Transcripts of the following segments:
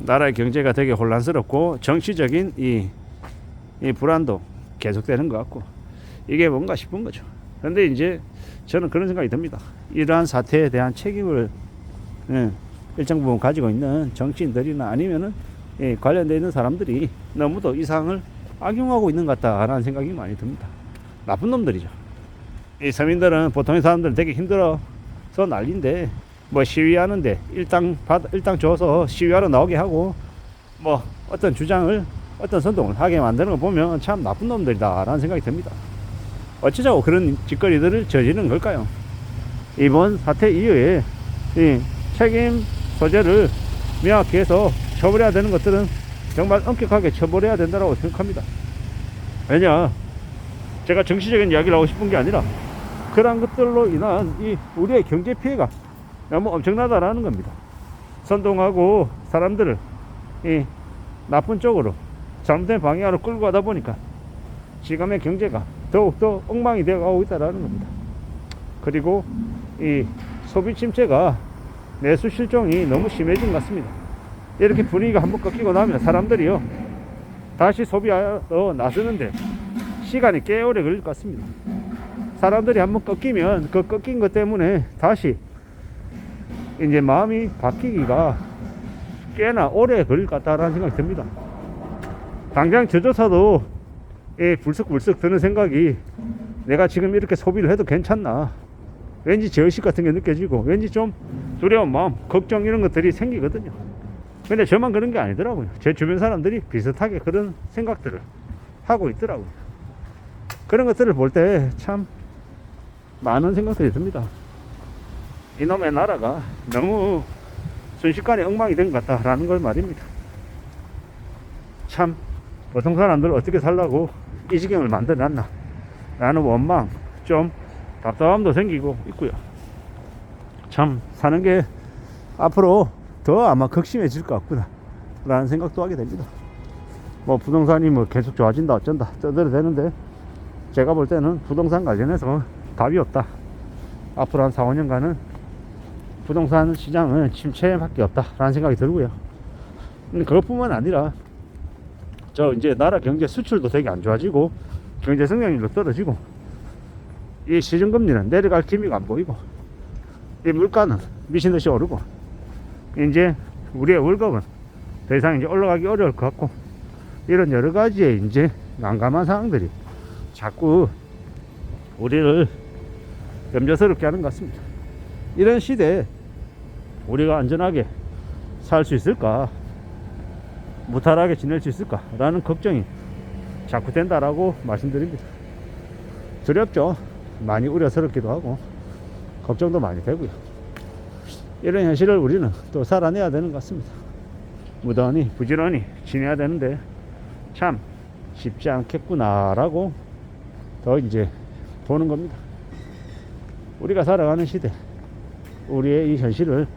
나라의 경제가 되게 혼란스럽고 정치적인 이 불안도 계속되는 것 같고 이게 뭔가 싶은 거죠. 그런데 이제 저는 그런 생각이 듭니다. 이러한 사태에 대한 책임을 일정 부분 가지고 있는 정치인들이나 아니면은 관련되어 있는 사람들이 너무도 이 상황을 악용하고 있는 것 같다라는 생각이 많이 듭니다. 나쁜 놈들이죠. 이 서민들은 보통의 사람들은 되게 힘들어서 난리인데 뭐 시위하는데 일당 줘서 시위하러 나오게 하고 뭐 어떤 주장을 어떤 선동을 하게 만드는 거 보면 참 나쁜 놈들이다라는 생각이 듭니다. 어쩌자고 그런 짓거리들을 저지르는 걸까요? 이번 사태 이후에 이 책임 소재를 명확히 해서 처벌해야 되는 것들은 정말 엄격하게 처벌해야 된다고 생각합니다. 왜냐, 제가 정치적인 이야기를 하고 싶은 게 아니라 그런 것들로 인한 이 우리의 경제 피해가 너무 엄청나다라는 겁니다. 선동하고 사람들을 이 나쁜 쪽으로 잘못된 방향으로 끌고 가다 보니까 지금의 경제가 더욱더 엉망이 되어 가고 있다는 겁니다. 그리고 이 소비 침체가 내수 실종이 너무 심해진 것 같습니다. 이렇게 분위기가 한번 꺾이고 나면 사람들이요 다시 소비하러 나서는데 시간이 꽤 오래 걸릴 것 같습니다. 사람들이 한번 꺾이면 그 꺾인 것 때문에 다시 이제 마음이 바뀌기가 꽤나 오래 걸릴 것 같다라는 생각이 듭니다. 당장 저조차도 불쑥불쑥 드는 생각이 내가 지금 이렇게 소비를 해도 괜찮나, 왠지 제의식 같은 게 느껴지고 왠지 좀 두려운 마음, 걱정 이런 것들이 생기거든요. 근데 저만 그런 게 아니더라고요. 제 주변 사람들이 비슷하게 그런 생각들을 하고 있더라고요. 그런 것들을 볼 때 참 많은 생각들이 듭니다. 이놈의 나라가 너무 순식간에 엉망이 된 것 같다라는 걸 말입니다. 참 보통 사람들 어떻게 살라고 이 지경을 만들어놨나 라는 원망, 좀 답답함도 생기고 있고요. 참 사는 게 앞으로 더 아마 극심해질 것 같구나 라는 생각도 하게 됩니다. 뭐 부동산이 뭐 계속 좋아진다 어쩐다 떠들어대는데 제가 볼 때는 부동산 관련해서 답이 없다. 앞으로 한 4, 5년간은 부동산 시장은 침체밖에 없다 라는 생각이 들고요. 근데 그것뿐만 아니라 이제 나라 경제 수출도 되게 안 좋아지고 경제 성장률도 떨어지고 이 시중금리는 내려갈 기미가 안 보이고 이 물가는 미친듯이 오르고 이제 우리의 월급은 더 이상 이제 올라가기 어려울 것 같고 이런 여러 가지의 이제 난감한 상황들이 자꾸 우리를 염려스럽게 하는 것 같습니다. 이런 시대에 우리가 안전하게 살 수 있을까, 무탈하게 지낼 수 있을까 라는 걱정이 자꾸 된다라고 말씀드립니다. 두렵죠. 많이 우려스럽기도 하고 걱정도 많이 되고요. 이런 현실을 우리는 또 살아내야 되는 것 같습니다. 무던히 부지런히 지내야 되는데 참 쉽지 않겠구나 라고 더 이제 보는 겁니다. 우리가 살아가는 시대, 우리의 이 현실을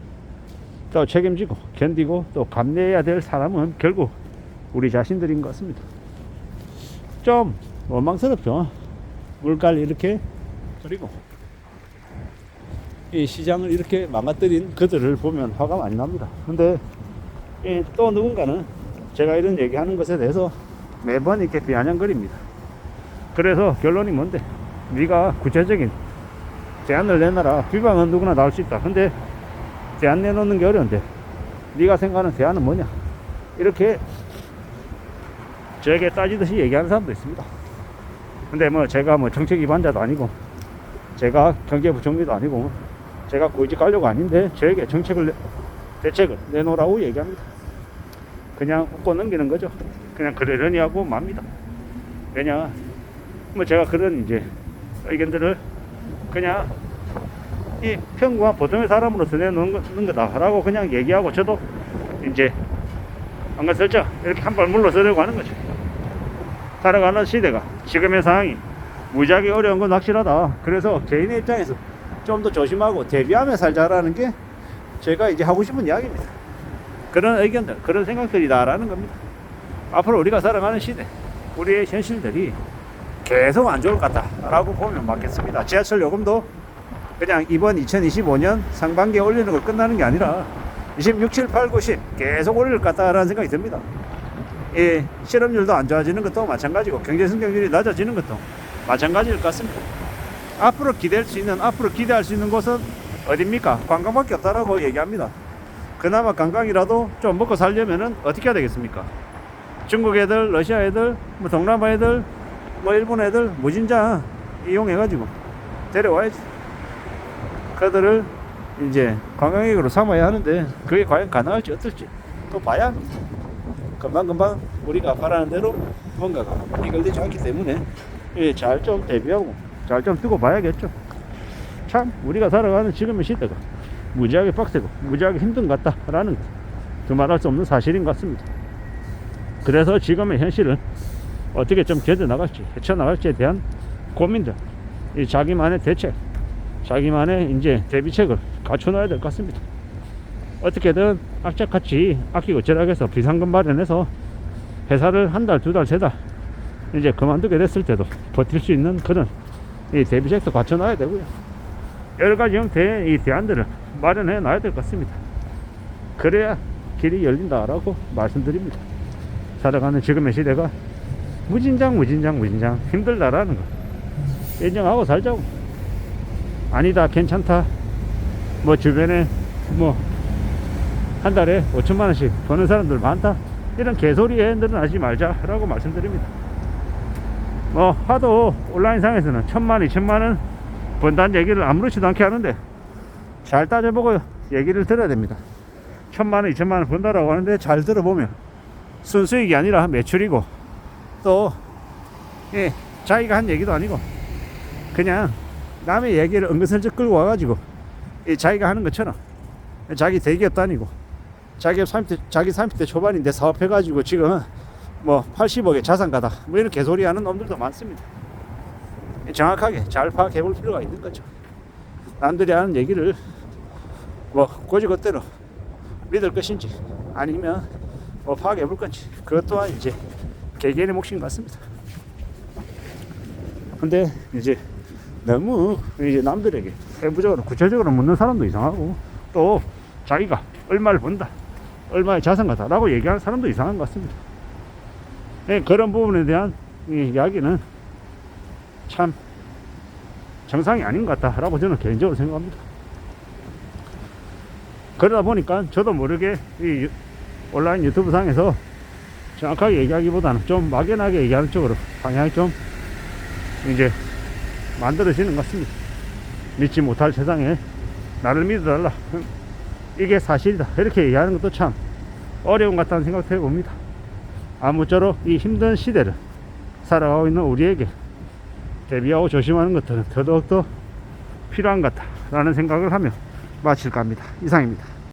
또 책임지고 견디고 또 감내해야 될 사람은 결국 우리 자신들인 것 같습니다. 좀 원망스럽죠. 물가를 이렇게, 그리고 이 시장을 이렇게 망가뜨린 그들을 보면 화가 많이 납니다. 근데 또 누군가는 제가 이런 얘기하는 것에 대해서 매번 이렇게 비아냥거립니다. 그래서 결론이 뭔데, 네가 구체적인 제안을 내놔라. 비방은 누구나 나올 수 있다. 근데 제안 내놓는 게 어려운데 네가 생각하는 제안은 뭐냐, 이렇게 저에게 따지듯이 얘기하는 사람도 있습니다. 근데 뭐 제가 뭐 정책 위반자도 아니고 제가 경제부총리도 아니고 제가 고위직 관료가 아닌데 저에게 대책을 내놓으라고 얘기합니다. 그냥 웃고 넘기는 거죠. 그냥 그러려니 하고 맙니다. 왜냐, 뭐 제가 그런 이제 의견들을 그냥 이 평범한 보통의 사람으로서 내놓는 거다라고 그냥 얘기하고 저도 이제 안가설쩍 이렇게 한 발 물러서려고 하는 거죠. 살아가는 시대가 지금의 상황이 무지하게 어려운 건 확실하다. 그래서 개인의 입장에서 좀 더 조심하고 대비하며 살자라는 게 제가 이제 하고 싶은 이야기입니다. 그런 의견들, 그런 생각들이다라는 겁니다. 앞으로 우리가 살아가는 시대, 우리의 현실들이 계속 안 좋을 것 같다라고 보면 맞겠습니다. 지하철 요금도 그냥 이번 2025년 상반기에 올리는 거 끝나는 게 아니라 26, 7, 8, 9, 10 계속 오를 것 같다라는 생각이 듭니다. 이 실업률도 안 좋아지는 것도 마찬가지고 경제 성장률이 낮아지는 것도 마찬가지일 것 같습니다. 앞으로 기대할 수 있는 곳은 어딥니까? 관광밖에 없다라고 얘기합니다. 그나마 관광이라도 좀 먹고 살려면은 어떻게 해야 되겠습니까? 중국 애들, 러시아 애들, 뭐 동남아 애들, 뭐 일본 애들 무진장 이용해가지고 데려와야지. 그들을 이제 관광객으로 삼아야 하는데 그게 과연 가능할지 어떨지 또 봐야 합니다. 금방금방 우리가 바라는 대로 뭔가가 해결되지 않기 때문에 잘 좀 대비하고 잘 좀 두고 봐야겠죠. 참 우리가 살아가는 지금의 시대가 무지하게 빡세고 무지하게 힘든 것 같다라는 두말할 수 없는 사실인 것 같습니다. 그래서 지금의 현실을 어떻게 좀 견뎌나갈지 헤쳐나갈지에 대한 고민들, 이 자기만의 대책, 자기만의 이제 대비책을 갖춰놔야 될 것 같습니다. 어떻게든 악착같이 아끼고 절약해서 비상금 마련해서 회사를 한 달, 두 달, 세 달 이제 그만두게 됐을 때도 버틸 수 있는 그런 이 대비책도 갖춰놔야 되고요. 여러 가지 형태의 이 대안들을 마련해 놔야 될 것 같습니다. 그래야 길이 열린다라고 말씀드립니다. 살아가는 지금의 시대가 무진장 힘들다라는 거 인정하고 살자고. 아니다, 괜찮다, 뭐 주변에 뭐 한 달에 5천만 원씩 버는 사람들 많다, 이런 개소리에 늘어나지 말자라고 말씀드립니다. 뭐 하도 온라인상에서는 1,000만, 2천만 원 번다는 얘기를 아무렇지도 않게 하는데 잘 따져보고 얘기를 들어야 됩니다. 1,000만 원, 2천만 원 번다라고 하는데 잘 들어보면 순수익이 아니라 매출이고 또 자기가 한 얘기도 아니고 그냥 남의 얘기를 은근슬쩍 끌고 와가지고 자기가 하는 것처럼 자기 대기업 다니고 자기 30대 초반인데 사업해가지고 지금 뭐 80억의 자산가다 뭐 이런 개소리 하는 놈들도 많습니다. 정확하게 잘 파악해 볼 필요가 있는 거죠. 남들이 하는 얘기를 뭐 고지것대로 믿을 것인지 아니면 뭐 파악해 볼 건지 그것 또한 이제 개개인의 몫인 것 같습니다. 근데 이제 너무 이제 남들에게 세부적으로 구체적으로 묻는 사람도 이상하고 또 자기가 얼마를 번다, 얼마의 자산가다 라고 얘기하는 사람도 이상한 것 같습니다. 그런 부분에 대한 이야기는 참 정상이 아닌 것 같다 라고 저는 개인적으로 생각합니다. 그러다 보니까 저도 모르게 이 온라인 유튜브 상에서 정확하게 얘기하기보다는 좀 막연하게 얘기하는 쪽으로 방향이 좀 이제 만들어지는 것 같습니다. 믿지 못할 세상에 나를 믿어달라, 이게 사실이다, 이렇게 얘기하는 것도 참 어려운 것 같다는 생각도 해봅니다. 아무쪼록 이 힘든 시대를 살아가고 있는 우리에게 대비하고 조심하는 것들은 더더욱더 필요한 것 같다라는 생각을 하며 마칠까 합니다. 이상입니다.